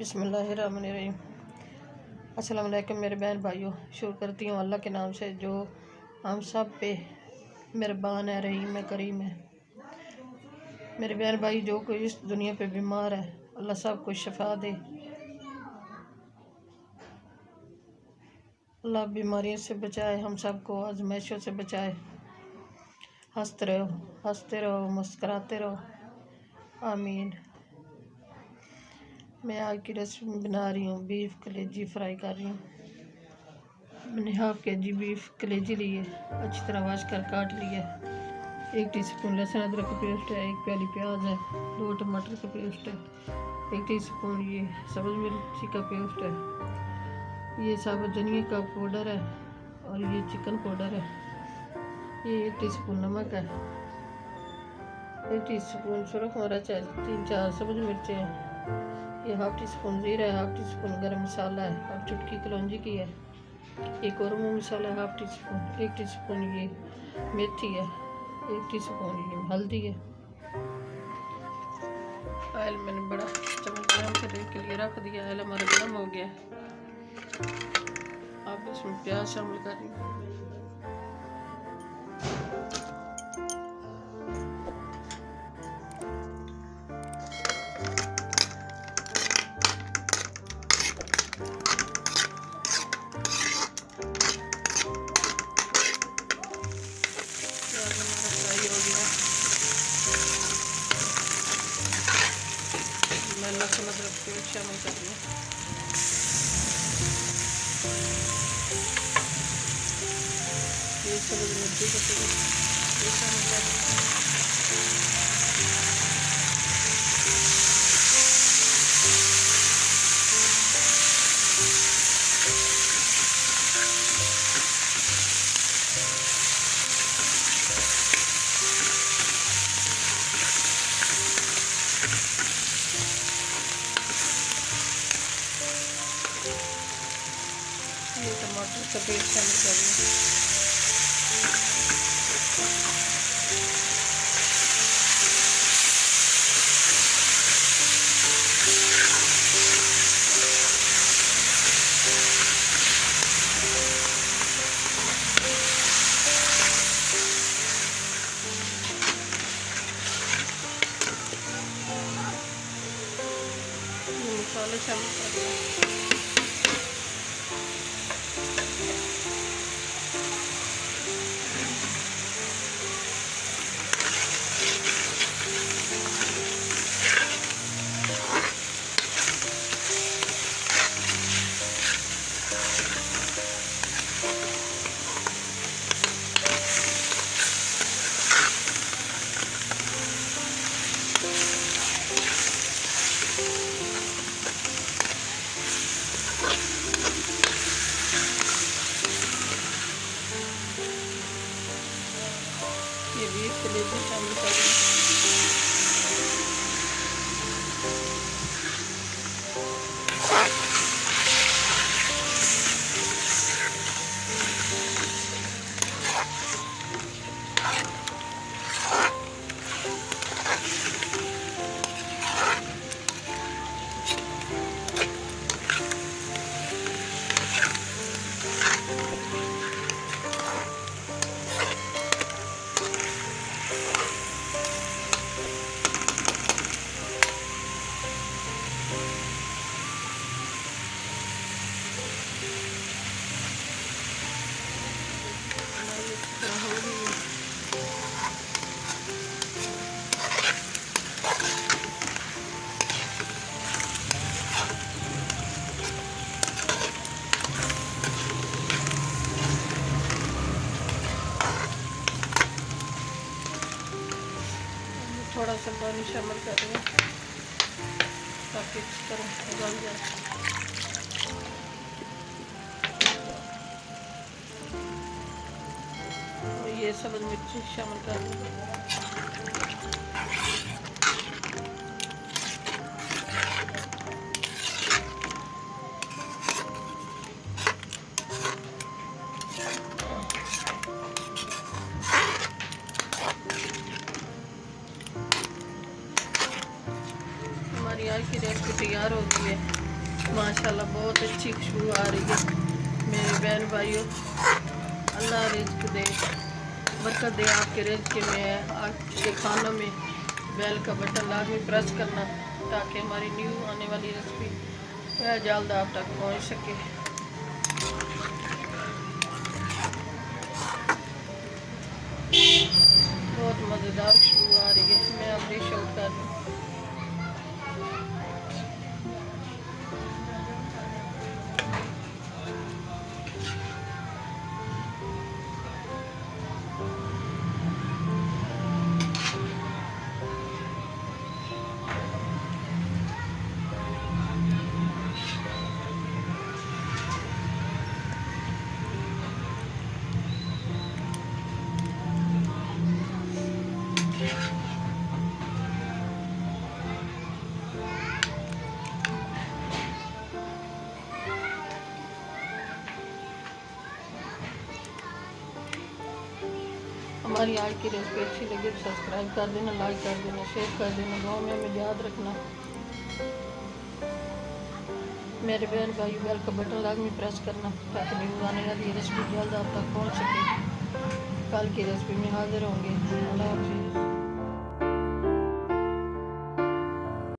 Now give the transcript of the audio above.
बिस्मिल्लाहिर्रहमानिर्रहीम। अस्सलाम वालेकुम मेरे बहन भाइयों। शुक्र करती हूँ अल्लाह के नाम से जो हम सब पे मेहरबान है, रहीम है, करीम है। मेरे बहन भाई जो कोई इस दुनिया पे बीमार है, अल्लाह सब को शफा दे। अल्लाह बीमारियों से बचाए, हम सब को आजमाइशों से बचाए। हंसते रहो, मुस्कुराते रहो। आमीन। मैं आज की रेसिपी बना रही हूँ, बीफ कलेजी फ्राई कर रही हूँ। मैंने हाफ केजी बीफ कलेजी लिए, अच्छी तरह वाश कर काट लिया। 1 टीस्पून लहसुन अदरक का पेस्ट है, 1 प्याली प्याज है, 2 टमाटर का पेस्ट है, 1 टीस्पून ये सब्ज़ मिर्ची का पेस्ट है, ये साबुत धनिया का पाउडर है और ये चिकन पाउडर है। ये 1 टीस्पून नमक है, 1 टीस्पून सुरख मिर्च है, 3-4 सब्ज़ मिर्चें हैं, ये हाफ टीस्पून ज़ीरा है, हाफ टीस्पून गरम मसाला है और चुटकी कलौंजी की है। एक और मसाला है हाफ टीस्पून, 1 टीस्पून ये मेथी है, 1 टीस्पून ये हल्दी है। ऑयल मैंने बड़ा चम्मच गरम करने के लिए रख दिया। ऑयल हमारा गर्म हो गया। अब इसमें प्याज शामिल करेंगे। मैं लहसुन अदरक पेस्ट शामिल कर रही हूँ। ये सब्ज़ मिर्ची का पेस्ट शामिल कर रही हूँ। ये टमाटर का पेस्ट शामिल कर रही हूँ। ये मसाले शामिल कर रही हूँ। ये बीफ कलेजी शामिल कर रही हूँ। थोड़ा सा पानी शामिल कर रही हूँ ताकि इस तरह उगल जाए। और ये सब्ज़ मिर्ची शामिल कर रही हूँ। हमारी आज की रेसिपी तैयार हो गई है। माशाल्लाह बहुत अच्छी खुशबू आ रही है। मेरे बहन भाइयों, अल्लाह रिज्क दे, बरकत दे आपके रिज्क में। आपके खानों में बेल का बटन लाजमी प्रेस करना ताकि हमारी न्यू आने वाली रेसिपी जल्द आप तक पहुंच सके। बहुत मज़ेदार खुशबू आ रही है। मैं अब डिश आउट कर रही हूँ। हमारी आज की रेसिपी अच्छी लगी तो सब्सक्राइब कर देना, लाइक कर देना, शेयर कर देना। दुआ में हमें याद रखना। मेरे बहन भाई बेल का बटन लाजमी प्रेस करना ताकि न्यूज़ आने वाली रेसिपी जल्द आप तक पहुंच सके। कल की रेसिपी में हाजिर होंगे। अल्लाह हाफिज़।